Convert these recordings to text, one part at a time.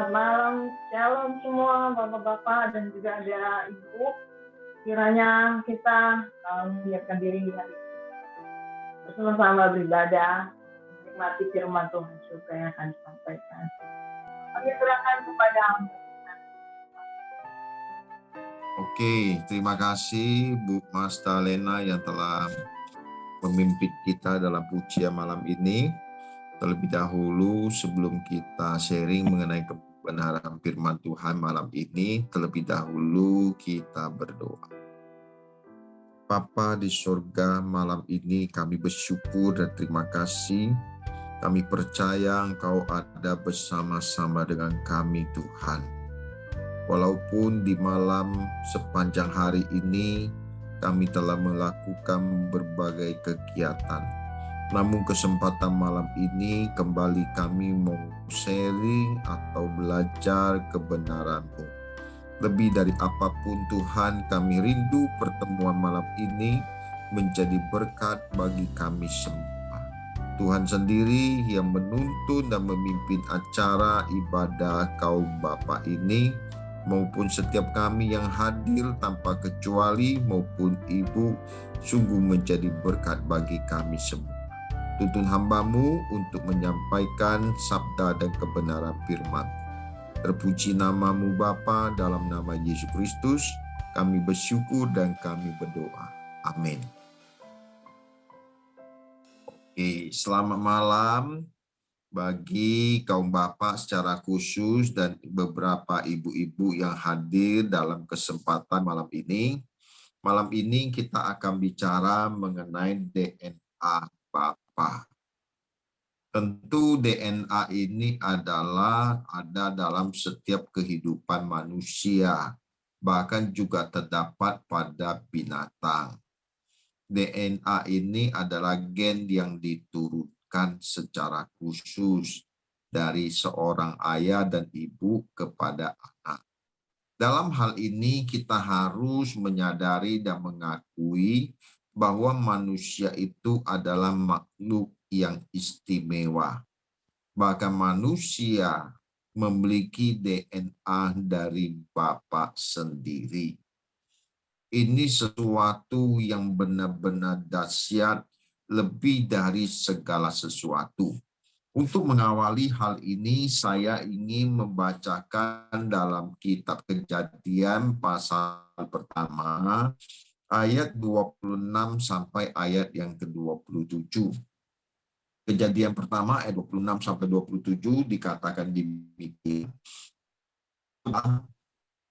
Selamat malam, shalom semua Bapak-Bapak dan juga ada Ibu. Kiranya kita menyiapkan diri di hari bersama-sama beribadah, menikmati firman Tuhan juga yang akan disampaikan. Kami serahkan kepada hamba. Oke, terima kasih Bu Mas Talena yang telah memimpin kita dalam pujian malam ini. Terlebih dahulu sebelum kita sharing mengenai kebenaran firman Tuhan malam ini, terlebih dahulu kita berdoa. Bapa di surga, malam ini kami bersyukur dan terima kasih. Kami percaya Engkau ada bersama-sama dengan kami Tuhan. Walaupun di malam sepanjang hari ini kami telah melakukan berbagai kegiatan, namun kesempatan malam ini kembali kami mau sharing atau belajar kebenaran-Mu. Lebih dari apapun Tuhan, kami rindu pertemuan malam ini menjadi berkat bagi kami semua. Tuhan sendiri yang menuntun dan memimpin acara ibadah kaum Bapa ini, maupun setiap kami yang hadir tanpa kecuali maupun Ibu, sungguh menjadi berkat bagi kami semua. Tuntun hamba-Mu untuk menyampaikan sabda dan kebenaran firman. Terpuji nama-Mu Bapa, dalam nama Yesus Kristus kami bersyukur dan kami berdoa. Amin. Oke, selamat malam bagi kaum bapak secara khusus dan beberapa ibu-ibu yang hadir dalam kesempatan malam ini. Malam ini kita akan bicara mengenai DNA Bapa. Tentu DNA ini ada dalam setiap kehidupan manusia, bahkan juga terdapat pada binatang. DNA ini adalah gen yang diturunkan secara khusus dari seorang ayah dan ibu kepada anak. Dalam hal ini kita harus menyadari dan mengakui bahwa manusia itu adalah makhluk yang istimewa. Bahkan manusia memiliki DNA dari Bapa sendiri. Ini sesuatu yang benar-benar dahsyat, lebih dari segala sesuatu. Untuk mengawali hal ini, saya ingin membacakan dalam kitab Kejadian pasal pertama, ayat 26 sampai ayat yang ke-27. Kejadian pertama ayat 26 sampai 27 dikatakan demikian.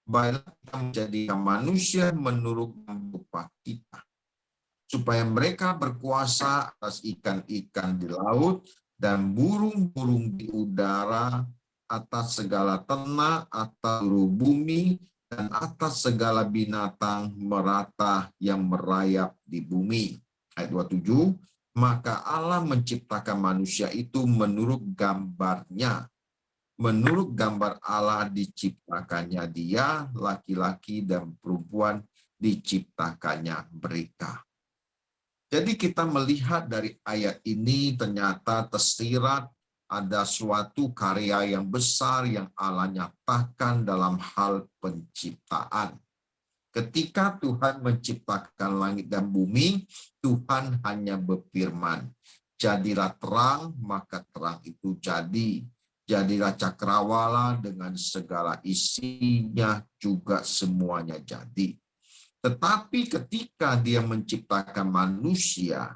Baiklah kita menjadikan manusia menurut rupa kita, supaya mereka berkuasa atas ikan-ikan di laut dan burung-burung di udara, atas segala ternak, atas seluruh bumi, dan atas segala binatang merata yang merayap di bumi. Ayat 27, maka Allah menciptakan manusia itu menurut gambarnya. Menurut gambar Allah diciptakannya dia, laki-laki dan perempuan diciptakannya mereka. Jadi kita melihat dari ayat ini ternyata tersirat ada suatu karya yang besar yang Allah nyatakan dalam hal penciptaan. Ketika Tuhan menciptakan langit dan bumi, Tuhan hanya berfirman, jadilah terang, maka terang itu jadi. Jadilah cakrawala dengan segala isinya juga semuanya jadi. Tetapi ketika dia menciptakan manusia,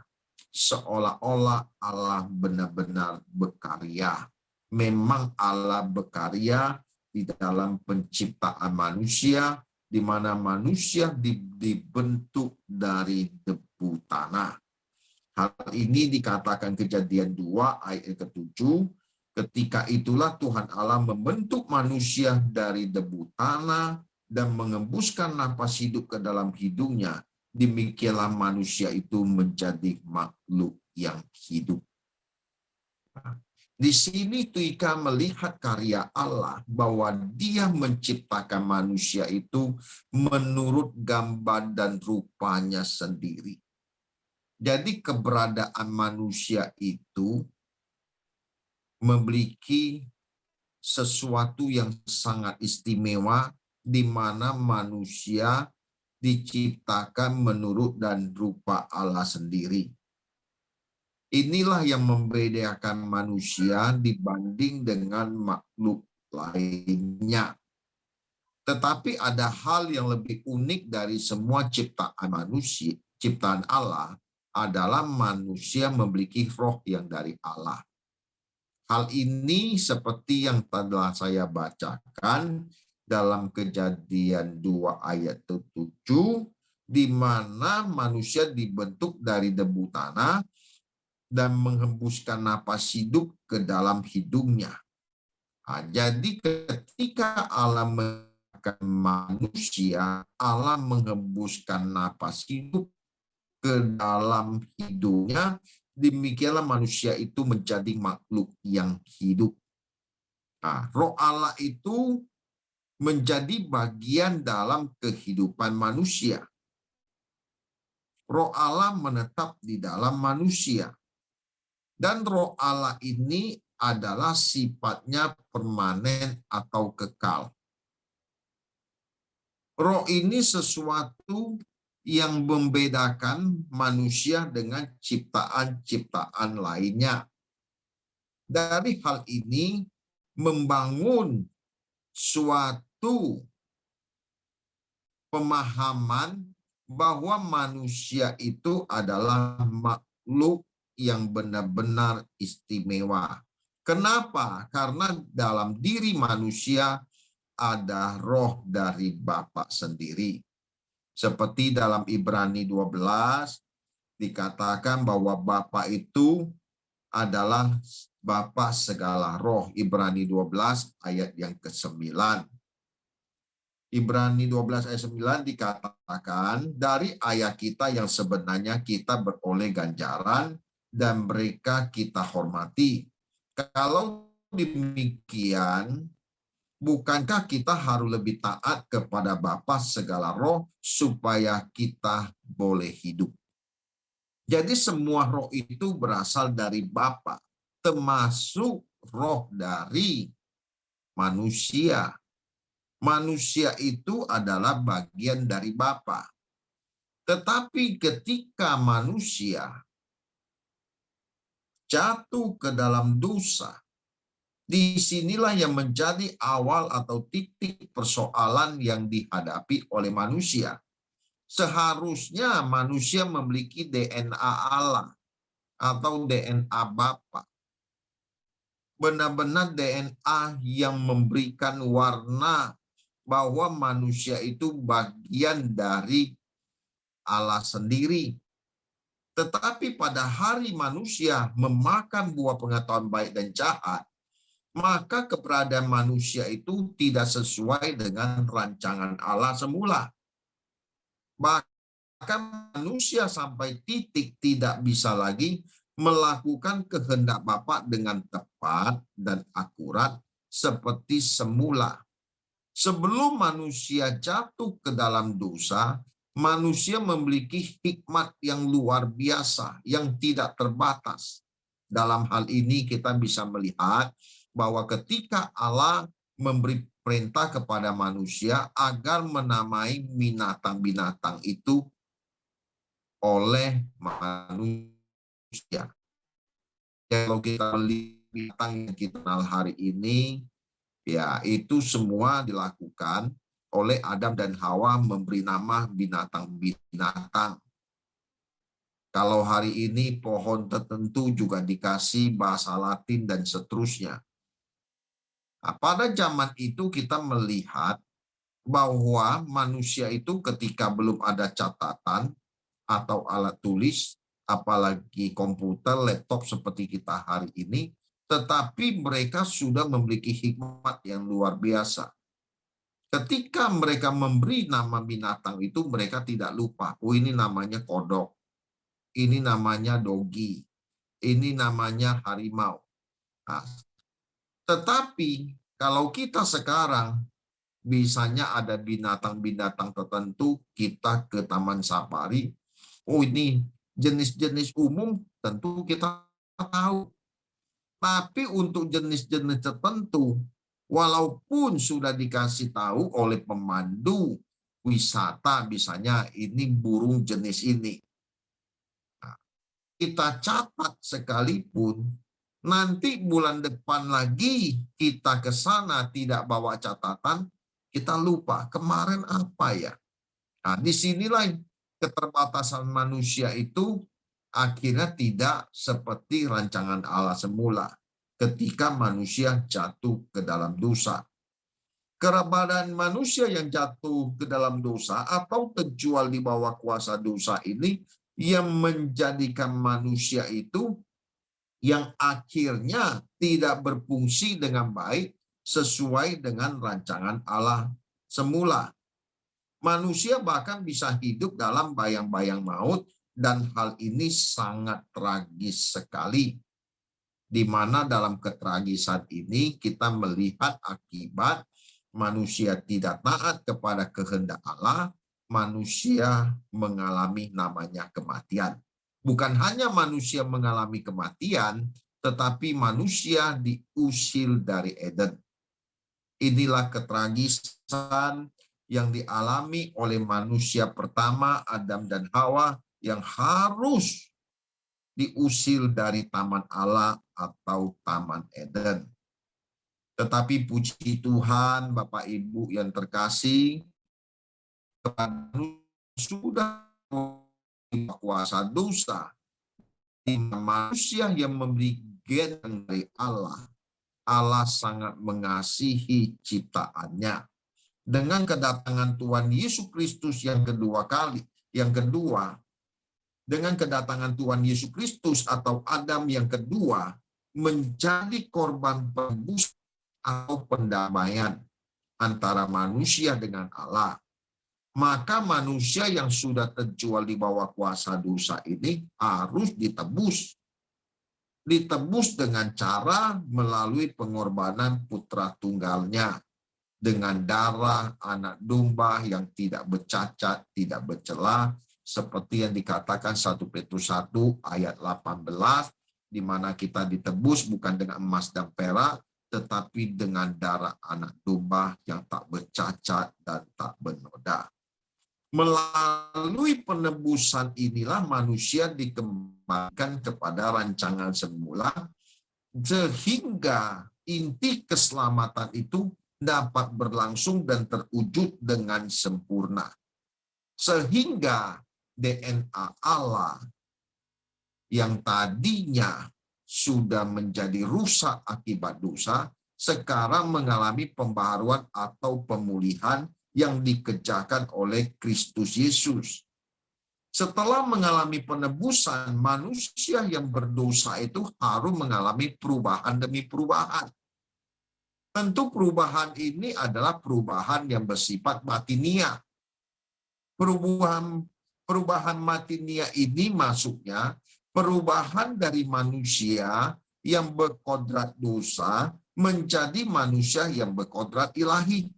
seolah-olah Allah benar-benar berkarya. Memang Allah berkarya di dalam penciptaan manusia, di mana manusia dibentuk dari debu tanah. Hal ini dikatakan Kejadian 2 ayat ke-7. Ketika itulah Tuhan Allah membentuk manusia dari debu tanah dan mengembuskan napas hidup ke dalam hidungnya. Demikianlah manusia itu menjadi makhluk yang hidup. Di sini Tuika melihat karya Allah bahwa dia menciptakan manusia itu menurut gambar dan rupanya sendiri. Jadi keberadaan manusia itu memiliki sesuatu yang sangat istimewa di mana manusia diciptakan menurut dan rupa Allah sendiri. Inilah yang membedakan manusia dibanding dengan makhluk lainnya. Tetapi ada hal yang lebih unik dari semua ciptaan manusia, ciptaan Allah adalah manusia memiliki roh yang dari Allah. Hal ini seperti yang telah saya bacakan dalam Kejadian 2 ayat 7, di mana manusia dibentuk dari debu tanah dan menghembuskan napas hidup ke dalam hidungnya. Nah, jadi ketika Allah menciptakan manusia, Allah menghembuskan napas hidup ke dalam hidungnya, demikianlah manusia itu menjadi makhluk yang hidup. Nah, roh Allah itu menjadi bagian dalam kehidupan manusia. Roh Allah menetap di dalam manusia. Dan roh Allah ini adalah sifatnya permanen atau kekal. Roh ini sesuatu yang membedakan manusia dengan ciptaan-ciptaan lainnya. Dari hal ini membangun suatu pemahaman bahwa manusia itu adalah makhluk yang benar-benar istimewa. Kenapa? Karena dalam diri manusia ada roh dari Bapa sendiri. Seperti dalam Ibrani 12 dikatakan bahwa Bapa itu adalah Bapa segala roh. Ibrani 12 ayat yang ke-9. Ibrani 12 ayat 9 dikatakan, dari ayah kita yang sebenarnya kita beroleh ganjaran dan mereka kita hormati. Kalau demikian, bukankah kita harus lebih taat kepada Bapa segala roh supaya kita boleh hidup? Jadi semua roh itu berasal dari Bapa, termasuk roh dari manusia. Manusia itu adalah bagian dari Bapa. Tetapi ketika manusia jatuh ke dalam dosa, disinilah yang menjadi awal atau titik persoalan yang dihadapi oleh manusia. Seharusnya manusia memiliki DNA Allah atau DNA Bapa. Benar-benar DNA yang memberikan warna bahwa manusia itu bagian dari Allah sendiri. Tetapi pada hari manusia memakan buah pengetahuan baik dan jahat, maka keberadaan manusia itu tidak sesuai dengan rancangan Allah semula. Bahkan manusia sampai titik tidak bisa lagi melakukan kehendak Bapa dengan tepat dan akurat seperti semula. Sebelum manusia jatuh ke dalam dosa, manusia memiliki hikmat yang luar biasa, yang tidak terbatas. Dalam hal ini kita bisa melihat bahwa ketika Allah memberi perintah kepada manusia agar menamai binatang-binatang itu oleh manusia. Kalau kita melihat binatang yang kita kenal hari ini, ya itu semua dilakukan oleh Adam dan Hawa, memberi nama binatang-binatang. Kalau hari ini pohon tertentu juga dikasih bahasa Latin dan seterusnya. Nah, pada zaman itu kita melihat bahwa manusia itu ketika belum ada catatan atau alat tulis, apalagi komputer, laptop seperti kita hari ini, tetapi mereka sudah memiliki hikmat yang luar biasa. Ketika mereka memberi nama binatang itu, mereka tidak lupa, oh ini namanya kodok, ini namanya dogi, ini namanya harimau. Nah, tetapi kalau kita sekarang, misalnya ada binatang-binatang tertentu, kita ke taman safari, oh ini jenis-jenis umum tentu kita tahu. Tapi untuk jenis-jenis tertentu, Walaupun sudah dikasih tahu oleh pemandu wisata, misalnya ini burung jenis ini. Nah, kita catat sekalipun, nanti bulan depan lagi kita ke sana tidak bawa catatan, kita lupa kemarin apa ya. Nah, disinilah keterbatasan manusia itu akhirnya tidak seperti rancangan Allah semula ketika manusia jatuh ke dalam dosa. Kerabatan manusia yang jatuh ke dalam dosa atau terjual di bawah kuasa dosa ini yang menjadikan manusia itu yang akhirnya tidak berfungsi dengan baik sesuai dengan rancangan Allah semula. Manusia bahkan bisa hidup dalam bayang-bayang maut, dan hal ini sangat tragis sekali. Di mana dalam ketragisan ini kita melihat akibat manusia tidak taat kepada kehendak Allah, manusia mengalami namanya kematian. Bukan hanya manusia mengalami kematian, tetapi manusia diusir dari Eden. Inilah ketragisan yang dialami oleh manusia pertama, Adam dan Hawa, yang harus diusir dari taman Allah atau taman Eden. Tetapi puji Tuhan, Bapak Ibu yang terkasih, sudah kuasa dosa, manusia yang memberi gen dari Allah. Allah sangat mengasihi ciptaannya. Dengan kedatangan Tuhan Yesus Kristus yang kedua kali, dengan kedatangan Tuhan Yesus Kristus atau Adam yang kedua, menjadi korban penebus atau pendamaian antara manusia dengan Allah. Maka manusia yang sudah terjual di bawah kuasa dosa ini harus ditebus. Ditebus dengan cara melalui pengorbanan putra tunggalnya, dengan darah anak domba yang tidak bercacat, tidak bercela, seperti yang dikatakan 1 Petrus 1 ayat 18, di mana kita ditebus bukan dengan emas dan perak, tetapi dengan darah anak domba yang tak bercacat dan tak bernoda. Melalui penebusan inilah manusia dikembalikan kepada rancangan semula, sehingga inti keselamatan itu dapat berlangsung dan terwujud dengan sempurna. Sehingga DNA Allah yang tadinya sudah menjadi rusak akibat dosa, sekarang mengalami pembaharuan atau pemulihan yang dikerjakan oleh Kristus Yesus. Setelah mengalami penebusan, manusia yang berdosa itu harus mengalami perubahan demi perubahan. Tentu perubahan ini adalah perubahan yang bersifat batiniah. Perubahan batiniah ini masuknya perubahan dari manusia yang berkodrat dosa menjadi manusia yang berkodrat ilahi.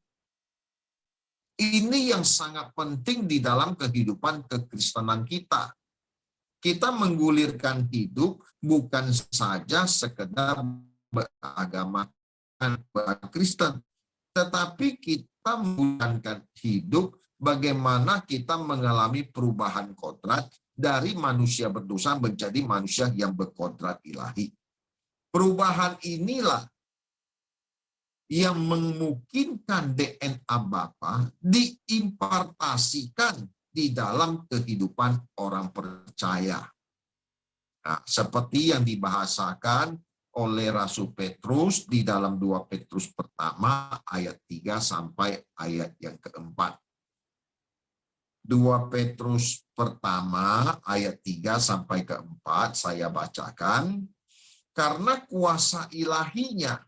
Ini yang sangat penting di dalam kehidupan kekristenan kita. Kita menggulirkan hidup bukan saja sekedar beragama Kristen, tetapi kita menggunakan hidup bagaimana kita mengalami perubahan kodrat dari manusia berdosa menjadi manusia yang berkodrat ilahi. Perubahan inilah yang memungkinkan DNA Bapa diimpartasikan di dalam kehidupan orang percaya. Nah, seperti yang dibahasakan oleh Rasul Petrus di dalam 2 Petrus pertama ayat 3 sampai ayat yang keempat. 2 Petrus pertama ayat 3 sampai keempat saya bacakan. Karena kuasa ilahinya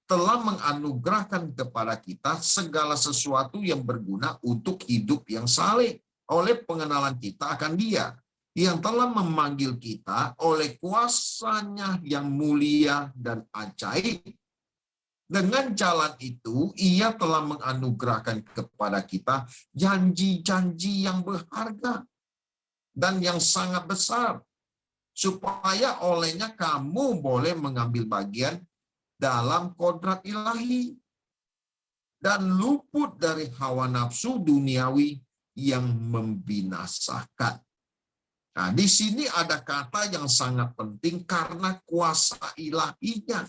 telah menganugerahkan kepada kita segala sesuatu yang berguna untuk hidup yang saleh oleh pengenalan kita akan Dia yang telah memanggil kita oleh kuasanya yang mulia dan ajaib. Dengan jalan itu, Ia telah menganugerahkan kepada kita janji-janji yang berharga dan yang sangat besar, supaya olehnya kamu boleh mengambil bagian dalam kodrat ilahi. dan luput dari hawa nafsu duniawi yang membinasakan. Nah, di sini ada kata yang sangat penting karena kuasa ilahinya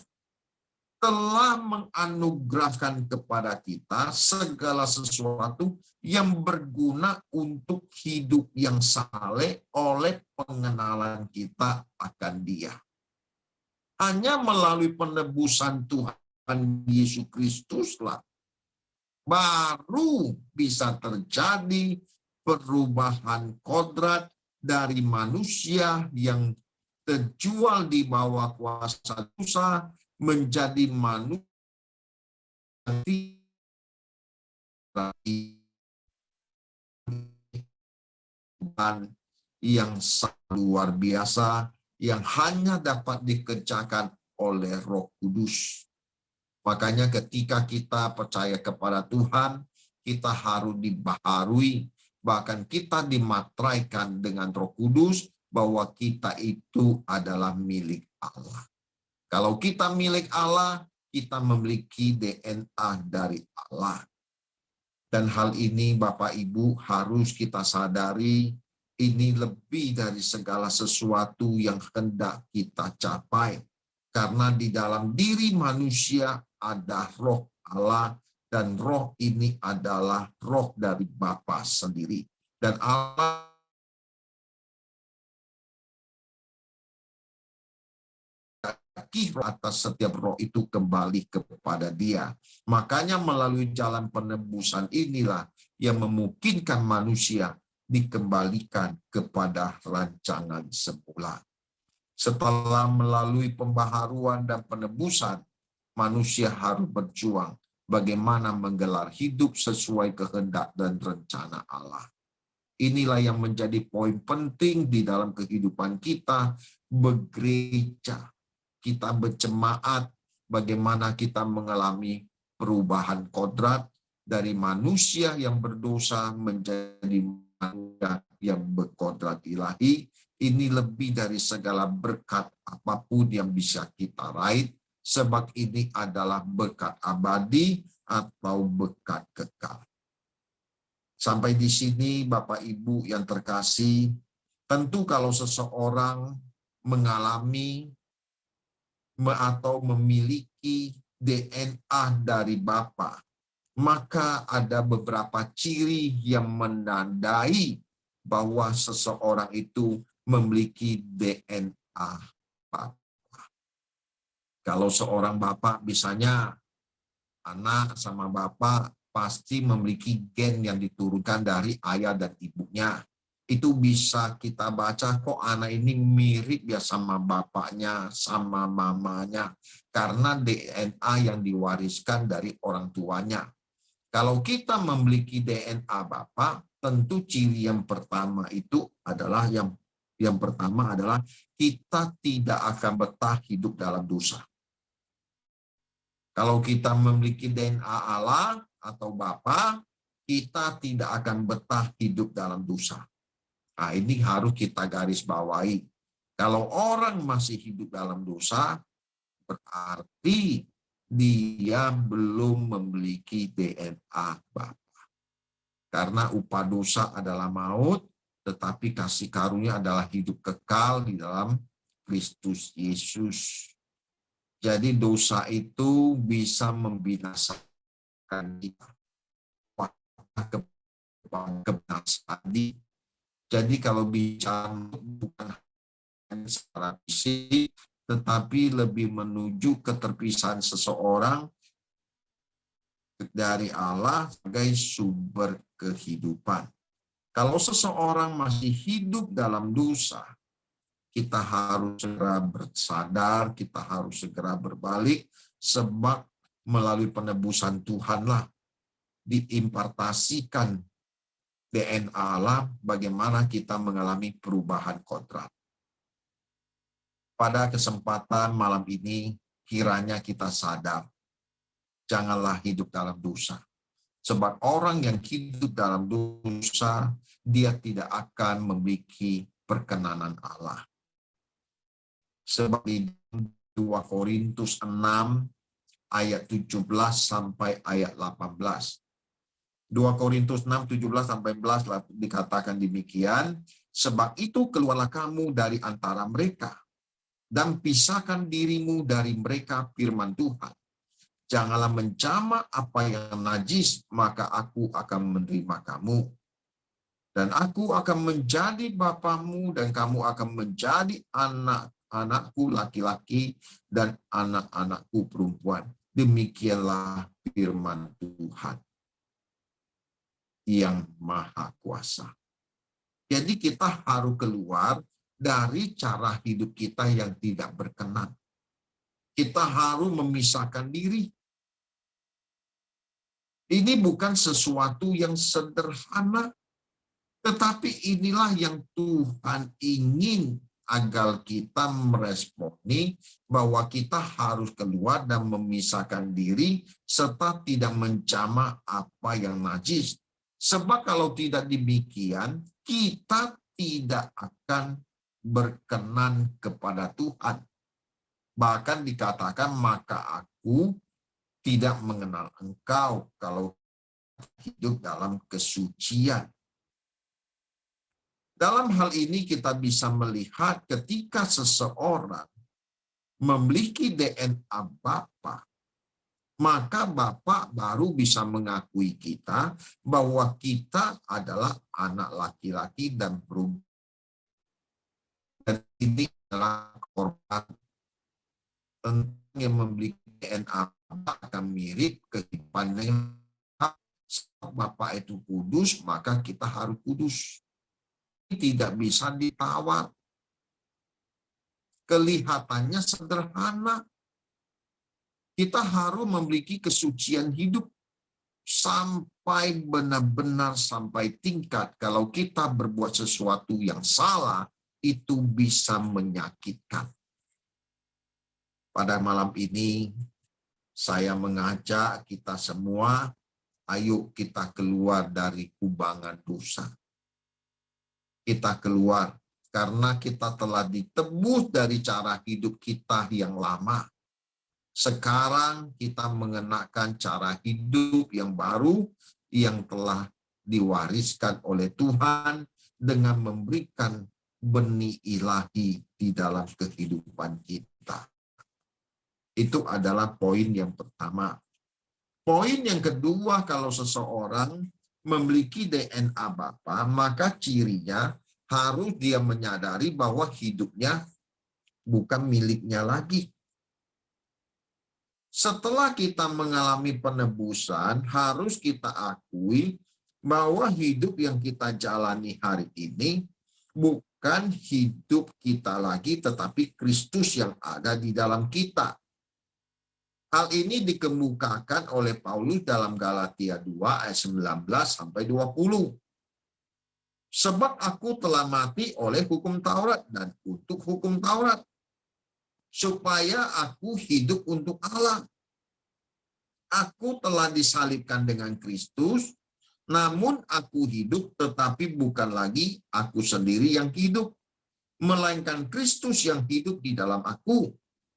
telah menganugerahkan kepada kita segala sesuatu yang berguna untuk hidup yang saleh oleh pengenalan kita akan Dia. Hanya melalui penebusan Tuhan Yesus Kristuslah baru bisa terjadi perubahan kodrat dari manusia yang terjual di bawah kuasa dosa menjadi manusia yang sangat luar biasa yang hanya dapat dikerjakan oleh Roh Kudus. Makanya ketika kita percaya kepada Tuhan, kita harus dibaharui, bahkan kita dimateraikan dengan Roh Kudus bahwa kita itu adalah milik Allah. Kalau kita milik Allah, kita memiliki DNA dari Allah. Dan hal ini Bapak Ibu harus kita sadari, ini lebih dari segala sesuatu yang hendak kita capai. Karena di dalam diri manusia ada roh Allah, dan roh ini adalah roh dari Bapa sendiri. Dan Allah atas setiap roh itu kembali kepada Dia. Makanya melalui jalan penebusan inilah yang memungkinkan manusia dikembalikan kepada rancangan semula. Setelah melalui pembaharuan dan penebusan, manusia harus berjuang bagaimana menggelar hidup sesuai kehendak dan rencana Allah. Inilah yang menjadi poin penting di dalam kehidupan kita bergereja. Kita berjemaat, bagaimana kita mengalami perubahan kodrat dari manusia yang berdosa menjadi manusia yang berkodrat ilahi. Ini lebih dari segala berkat apapun yang bisa kita raih, sebab ini adalah berkat abadi atau berkat kekal. Sampai di sini Bapak Ibu yang terkasih, tentu kalau seseorang mengalami atau memiliki DNA dari Bapa, maka ada beberapa ciri yang menandai bahwa seseorang itu memiliki DNA Bapa. Kalau seorang bapak misalnya anak sama bapak pasti memiliki gen yang diturunkan dari ayah dan ibunya. Itu bisa kita baca kok anak ini mirip ya sama bapaknya, sama mamanya. Karena DNA yang diwariskan dari orang tuanya. Kalau kita memiliki DNA bapak, tentu ciri yang pertama itu adalah yang pertama adalah kita tidak akan betah hidup dalam dosa. Kalau kita memiliki DNA Allah atau Bapa, kita tidak akan betah hidup dalam dosa. Nah, ini harus kita garis bawahi. Kalau orang masih hidup dalam dosa, berarti dia belum memiliki DNA Bapa. Karena upah dosa adalah maut, tetapi kasih karunia adalah hidup kekal di dalam Kristus Yesus. Jadi dosa itu bisa membinasakan kita. Kebinasaan. Jadi kalau bicara bukan hanya secara fisik, tetapi lebih menuju keterpisahan seseorang dari Allah sebagai sumber kehidupan. Kalau seseorang masih hidup dalam dosa, kita harus segera bersadar, kita harus segera berbalik, sebab melalui penebusan Tuhanlah diimpartasikan DNA Allah bagaimana kita mengalami perubahan kodrat. Pada kesempatan malam ini, kiranya kita sadar, janganlah hidup dalam dosa. Sebab orang yang hidup dalam dosa, dia tidak akan memiliki perkenanan Allah. Sebab di 2 Korintus 6 ayat 17 sampai ayat 18. 2 Korintus 6, 17 sampai 11 dikatakan demikian, sebab itu keluarlah kamu dari antara mereka, dan pisahkan dirimu dari mereka, firman Tuhan. Janganlah menjamak apa yang najis, maka aku akan menerima kamu. Dan aku akan menjadi bapamu, dan kamu akan menjadi anak-anakku laki-laki, dan anak-anakku perempuan. Demikianlah firman Tuhan yang Maha Kuasa. Jadi kita harus keluar dari cara hidup kita yang tidak berkenan. Kita harus memisahkan diri. Ini bukan sesuatu yang sederhana, tetapi inilah yang Tuhan ingin agar kita meresponi, bahwa kita harus keluar dan memisahkan diri serta tidak menjamak apa yang najis. Sebab kalau tidak demikian, kita tidak akan berkenan kepada Tuhan. Bahkan dikatakan, maka aku tidak mengenal engkau kalau hidup dalam kesucian. Dalam hal ini kita bisa melihat ketika seseorang memiliki DNA Bapa, maka Bapa baru bisa mengakui kita bahwa kita adalah anak laki-laki dan perempuan. Dan ini adalah korban yang memiliki DNA akan mirip kehidupannya. Bapa itu kudus, maka kita harus kudus. Tidak bisa ditawar. Kelihatannya sederhana. Kita harus memiliki kesucian hidup sampai benar-benar sampai tingkat kalau kita berbuat sesuatu yang salah, itu bisa menyakitkan. Pada malam ini, saya mengajak kita semua, ayo kita keluar dari kubangan dosa. Kita keluar karena kita telah ditebus dari cara hidup kita yang lama. Sekarang kita mengenakan cara hidup yang baru yang telah diwariskan oleh Tuhan dengan memberikan benih ilahi di dalam kehidupan kita. Itu adalah poin yang pertama. Poin yang kedua, kalau seseorang memiliki DNA Bapa, maka cirinya harus dia menyadari bahwa hidupnya bukan miliknya lagi. Setelah kita mengalami penebusan, harus kita akui bahwa hidup yang kita jalani hari ini bukan hidup kita lagi, tetapi Kristus yang ada di dalam kita. Hal ini dikemukakan oleh Paulus dalam Galatia 2 ayat 19 sampai 20. Sebab aku telah mati oleh hukum Taurat dan untuk hukum Taurat, supaya aku hidup untuk Allah. Aku telah disalibkan dengan Kristus, namun aku hidup, tetapi bukan lagi aku sendiri yang hidup, melainkan Kristus yang hidup di dalam aku.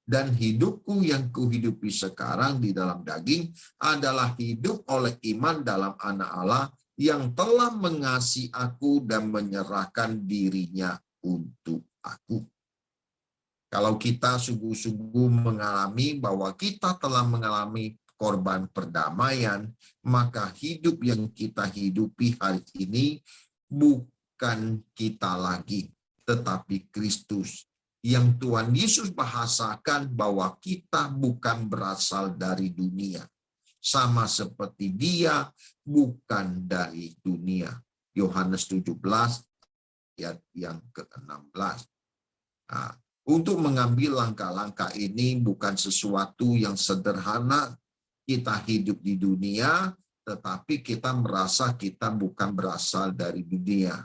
Dan hidupku yang kuhidupi sekarang di dalam daging adalah hidup oleh iman dalam Anak Allah yang telah mengasihi aku dan menyerahkan dirinya untuk aku. Kalau kita sungguh-sungguh mengalami bahwa kita telah mengalami korban perdamaian, maka hidup yang kita hidupi hari ini bukan kita lagi, tetapi Kristus. Yang Tuhan Yesus bahasakan bahwa kita bukan berasal dari dunia. Sama seperti Dia bukan dari dunia. Yohanes 17 ayat yang ke-16. Nah, untuk mengambil langkah-langkah ini bukan sesuatu yang sederhana. Kita hidup di dunia, tetapi kita merasa kita bukan berasal dari dunia.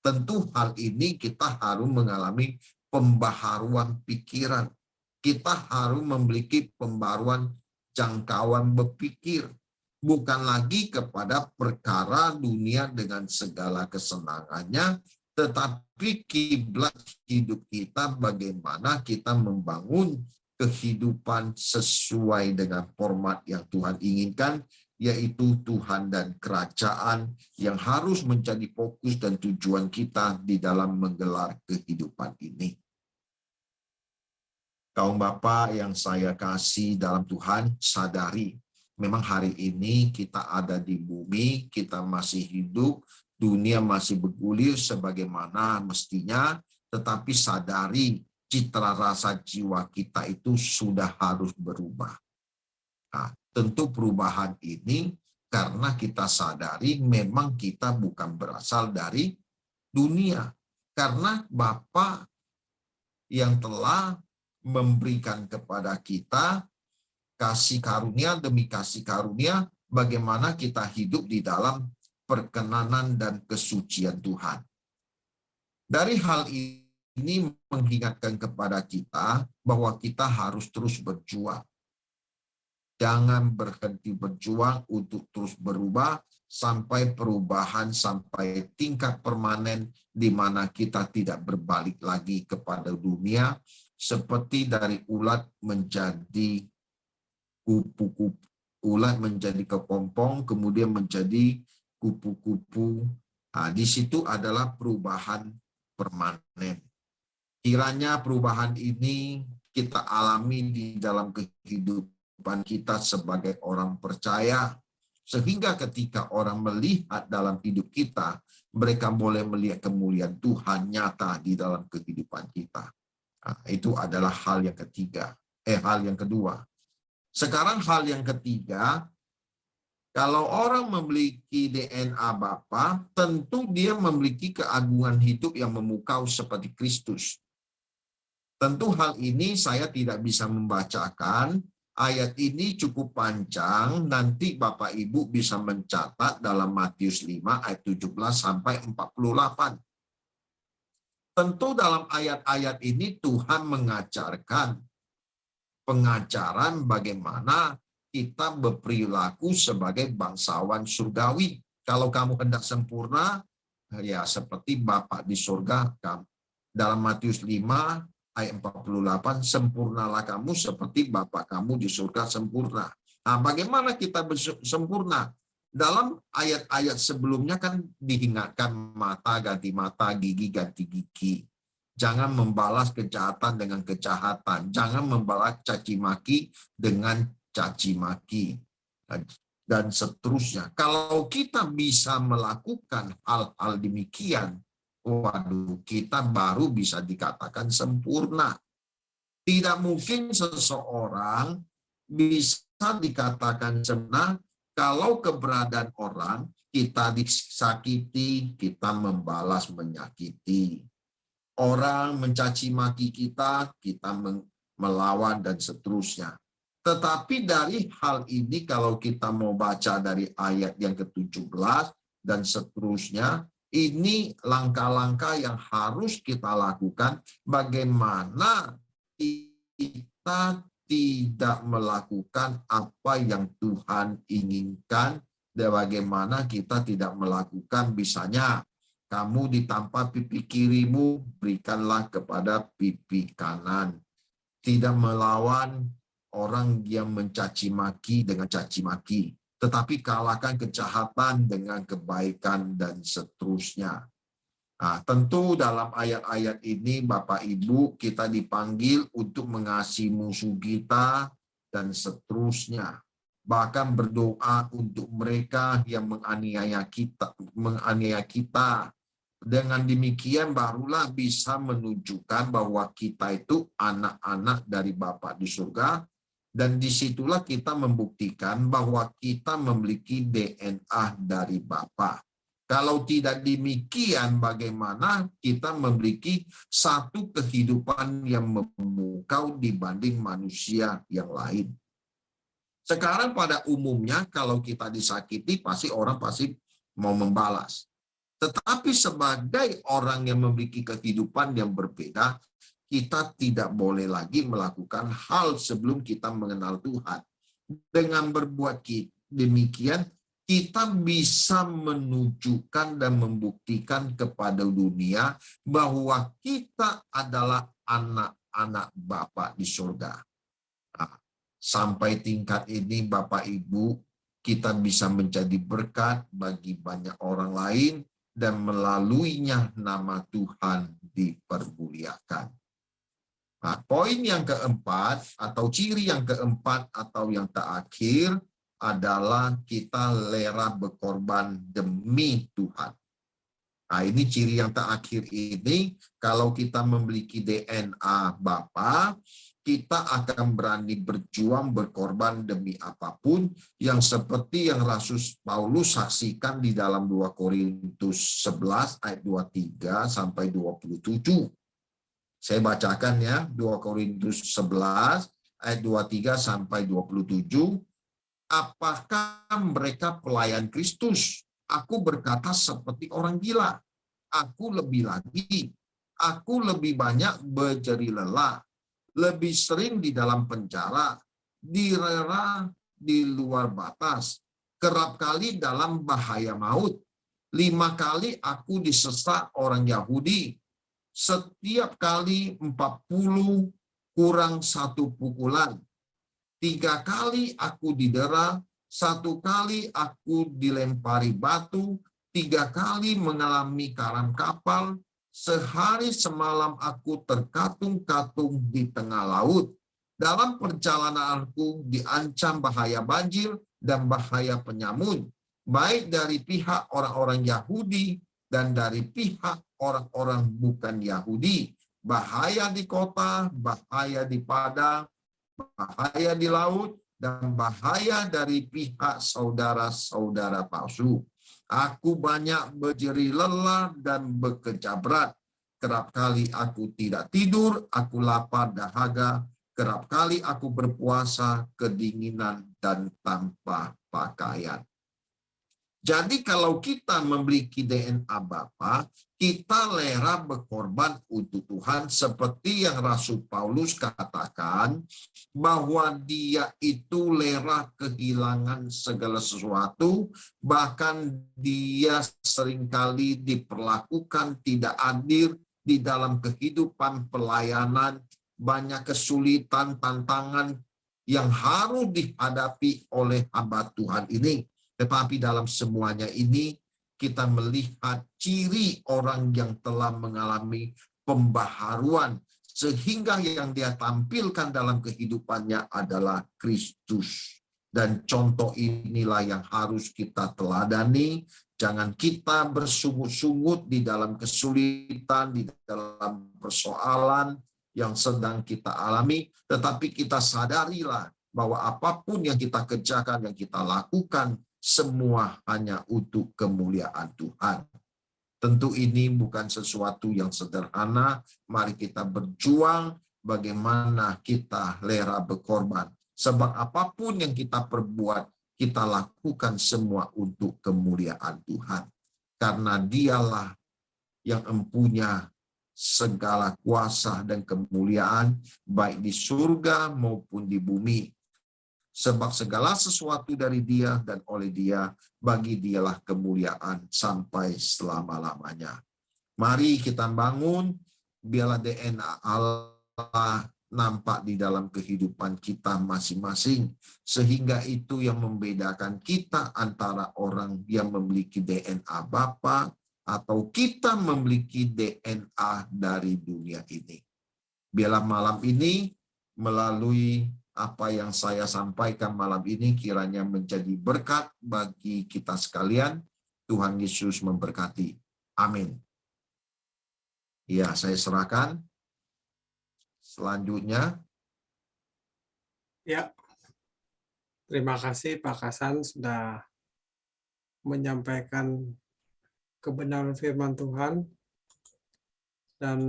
Tentu hal ini kita harus mengalami pembaharuan pikiran. Kita harus memiliki pembaruan jangkauan berpikir. Bukan lagi kepada perkara dunia dengan segala kesenangannya, tetapi kiblat hidup kita bagaimana kita membangun kehidupan sesuai dengan format yang Tuhan inginkan, yaitu Tuhan dan kerajaan yang harus menjadi fokus dan tujuan kita di dalam menggelar kehidupan ini. Kaum Bapak yang saya kasih dalam Tuhan, sadari memang hari ini kita ada di bumi, kita masih hidup, dunia masih bergulir sebagaimana mestinya, tetapi sadari citra rasa jiwa kita itu sudah harus berubah. Nah, tentu perubahan ini karena kita sadari memang kita bukan berasal dari dunia. Karena Bapa yang telah memberikan kepada kita kasih karunia demi kasih karunia, bagaimana kita hidup di dalam perkenanan dan kesucian Tuhan. Dari hal ini mengingatkan kepada kita bahwa kita harus terus berjuang. Jangan berhenti berjuang untuk terus berubah sampai perubahan, sampai tingkat permanen di mana kita tidak berbalik lagi kepada dunia, seperti dari ulat menjadi kupu-kupu, ulat menjadi kepompong, kemudian menjadi kupu-kupu. Nah, di situ adalah perubahan permanen. Kiranya perubahan ini kita alami di dalam kehidupan kita sebagai orang percaya, sehingga ketika orang melihat dalam hidup kita, mereka boleh melihat kemuliaan Tuhan nyata di dalam kehidupan kita. Nah, itu adalah hal yang kedua. Sekarang hal yang ketiga, kalau orang memiliki DNA Bapa, tentu dia memiliki keagungan hidup yang memukau seperti Kristus. Tentu hal ini saya tidak bisa membacakan, ayat ini cukup panjang, nanti Bapak Ibu bisa mencatat dalam Matius 5 ayat 17 sampai 48. Tentu dalam ayat-ayat ini Tuhan mengajarkan pengajaran bagaimana kita berperilaku sebagai bangsawan surgawi. Kalau kamu hendak sempurna, ya seperti Bapa di surga. Dalam Matius 5 ayat 48, sempurnalah kamu seperti Bapa kamu di surga sempurna. Nah, bagaimana kita sempurna? Dalam ayat-ayat sebelumnya kan diingatkan mata ganti mata, gigi ganti gigi. Jangan membalas kejahatan dengan kejahatan. Jangan membalas caci maki dengan caci maki. Dan seterusnya. Kalau kita bisa melakukan hal-hal demikian, waduh, kita baru bisa dikatakan sempurna. Tidak mungkin seseorang bisa dikatakan sempurna kalau keberadaan orang, kita disakiti, kita membalas menyakiti. Orang mencaci maki kita, kita melawan dan seterusnya. Tetapi dari hal ini kalau kita mau baca dari ayat yang ke-17 dan seterusnya, ini langkah-langkah yang harus kita lakukan bagaimana kita tidak melakukan apa yang Tuhan inginkan, dan bagaimana kita tidak melakukan, misalnya kamu ditampak pipi kirimu, berikanlah kepada pipi kanan. Tidak melawan orang yang mencaci maki dengan caci maki, tetapi kalahkan kejahatan dengan kebaikan dan seterusnya. Nah, tentu dalam ayat-ayat ini Bapak Ibu kita dipanggil untuk mengasihi musuh kita dan seterusnya. Bahkan berdoa untuk mereka yang menganiaya kita. Dengan demikian barulah bisa menunjukkan bahwa kita itu anak-anak dari Bapa di surga, dan disitulah kita membuktikan bahwa kita memiliki DNA dari Bapa. Kalau tidak demikian, bagaimana kita memiliki satu kehidupan yang memukau dibanding manusia yang lain? Sekarang pada umumnya kalau kita disakiti, orang pasti mau membalas. Tetapi sebagai orang yang memiliki kehidupan yang berbeda, kita tidak boleh lagi melakukan hal sebelum kita mengenal Tuhan. Dengan berbuat demikian, kita bisa menunjukkan dan membuktikan kepada dunia bahwa kita adalah anak-anak Bapa di surga. sampai tingkat ini Bapak Ibu, kita bisa menjadi berkat bagi banyak orang lain dan melaluinya nama Tuhan dipermuliakan. Nah, poin yang keempat atau ciri yang keempat atau yang terakhir adalah kita rela berkorban demi Tuhan. Nah, ini ciri yang terakhir ini, kalau kita memiliki DNA Bapa, kita akan berani berjuang berkorban demi apapun yang seperti yang Rasul Paulus saksikan di dalam 2 Korintus 11 ayat 23 sampai 27. Saya bacakan ya, 2 Korintus 11 ayat 23 sampai 27. Apakah mereka pelayan Kristus? Aku berkata seperti orang gila. Aku lebih lagi. Aku lebih banyak berjeri lelah. Lebih sering di dalam penjara. Direra di luar batas. Kerap kali dalam bahaya maut. 5 kali aku disesak orang Yahudi. Setiap kali 40 kurang 1 pukulan. 3 kali aku didera, 1 kali aku dilempari batu, 3 kali mengalami karam kapal, sehari semalam aku terkatung-katung di tengah laut. Dalam perjalananku diancam bahaya banjir dan bahaya penyamun, baik dari pihak orang-orang Yahudi dan dari pihak orang-orang bukan Yahudi. Bahaya di kota, bahaya di padang, bahaya di laut, dan bahaya dari pihak saudara-saudara palsu. Aku banyak berjeri lelah dan bekerja berat. Kerap kali aku tidak tidur, aku lapar dahaga. Kerap kali aku berpuasa, kedinginan, dan tanpa pakaian. Jadi kalau kita memiliki DNA Bapa, kita rela berkorban untuk Tuhan seperti yang Rasul Paulus katakan bahwa dia itu rela kehilangan segala sesuatu, bahkan dia seringkali diperlakukan tidak adil di dalam kehidupan pelayanan, banyak kesulitan, tantangan yang harus dihadapi oleh hamba Tuhan ini. Tetapi dalam semuanya ini kita melihat ciri orang yang telah mengalami pembaharuan sehingga yang dia tampilkan dalam kehidupannya adalah Kristus. Dan contoh inilah yang harus kita teladani. Jangan kita bersungut-sungut di dalam kesulitan, di dalam persoalan yang sedang kita alami, tetapi kita sadarilah bahwa apapun yang kita kerjakan, yang kita lakukan, semua hanya untuk kemuliaan Tuhan. Tentu ini bukan sesuatu yang sederhana. Mari kita berjuang bagaimana kita rela berkorban. Sebab apapun yang kita perbuat, kita lakukan semua untuk kemuliaan Tuhan. Karena dialah yang mempunyai segala kuasa dan kemuliaan, baik di surga maupun di bumi. Sebab segala sesuatu dari dia dan oleh dia, bagi dialah kemuliaan sampai selama-lamanya. Mari kita bangun, biarlah DNA Allah nampak di dalam kehidupan kita masing-masing. Sehingga itu yang membedakan kita antara orang yang memiliki DNA Bapa atau kita memiliki DNA dari dunia ini. Biarlah malam ini melalui apa yang saya sampaikan malam ini kiranya menjadi berkat bagi kita sekalian. Tuhan Yesus memberkati. Amin. Ya, saya serahkan. Selanjutnya. Ya, terima kasih Pak Kasan sudah menyampaikan kebenaran firman Tuhan dan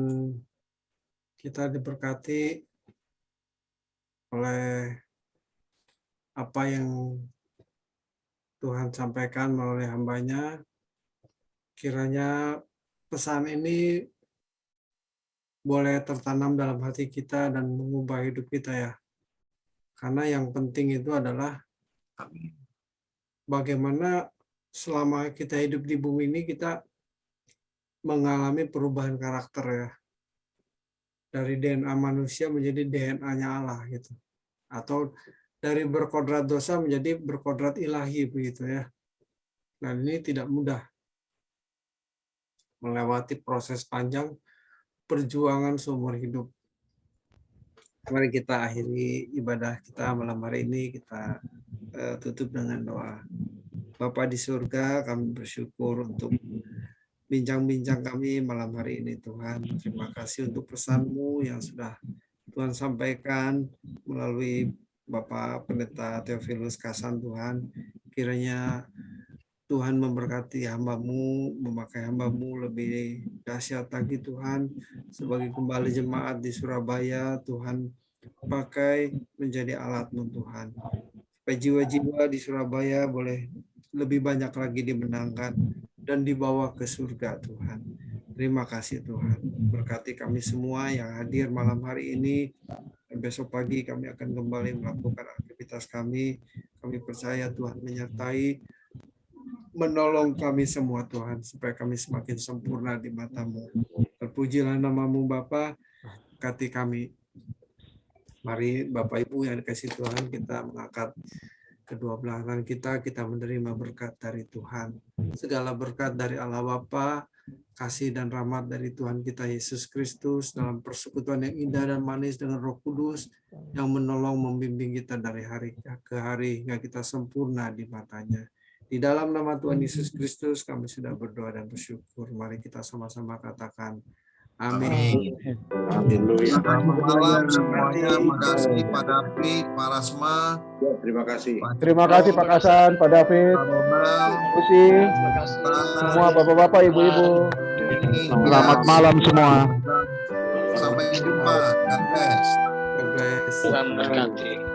kita diberkati oleh apa yang Tuhan sampaikan melalui hambanya. Kiranya pesan ini boleh tertanam dalam hati kita dan mengubah hidup kita ya. Karena yang penting itu adalah bagaimana selama kita hidup di bumi ini kita mengalami perubahan karakter ya. Dari DNA manusia menjadi DNA-nya Allah gitu. Atau dari berkodrat dosa menjadi berkodrat ilahi begitu ya. Dan ini tidak mudah, melewati proses panjang perjuangan seumur hidup. Mari kita akhiri ibadah kita malam hari ini, kita tutup dengan doa. Bapa di surga, kami bersyukur untuk bincang-bincang kami malam hari ini Tuhan. Terima kasih untuk pesan-Mu yang sudah Tuhan sampaikan melalui Bapak Pendeta Theophilus Kasan Tuhan. Kiranya Tuhan memberkati hamba-Mu, memakai hamba-Mu lebih dahsyat lagi Tuhan. Sebagai kembali jemaat di Surabaya, Tuhan pakai menjadi alat-Mu Tuhan. Supaya jiwa-jiwa di Surabaya boleh lebih banyak lagi dimenangkan dan dibawa ke surga Tuhan. Terima kasih Tuhan. Berkati kami semua yang hadir malam hari ini. Dan besok pagi kami akan kembali melakukan aktivitas kami. Kami percaya Tuhan menyertai, menolong kami semua Tuhan, supaya kami semakin sempurna di mata-Mu. Terpujilah nama-Mu Bapa, berkati kami. Mari Bapak Ibu yang dikasihi Tuhan, kita mengangkat kedua belah tangan kita menerima berkat dari Tuhan. Segala berkat dari Allah Bapa, kasih dan rahmat dari Tuhan kita Yesus Kristus, dalam persekutuan yang indah dan manis dengan Roh Kudus, yang menolong membimbing kita dari hari ke hari, hingga kita sempurna di matanya. Di dalam nama Tuhan Yesus Kristus, kami sudah berdoa dan bersyukur. Mari kita sama-sama katakan, amin. Haleluya. Selamat malam semuanya. Terima kasih Pak David, Pak Rasma. Ya, terima kasih. Terima kasih Pak Kasan, Pak David, Pak Ronald. Pusi, semua bapak-bapak, ibu-ibu. Selamat malam semua. Sampai jumpa. God bless. God bless. Tuhan berkati.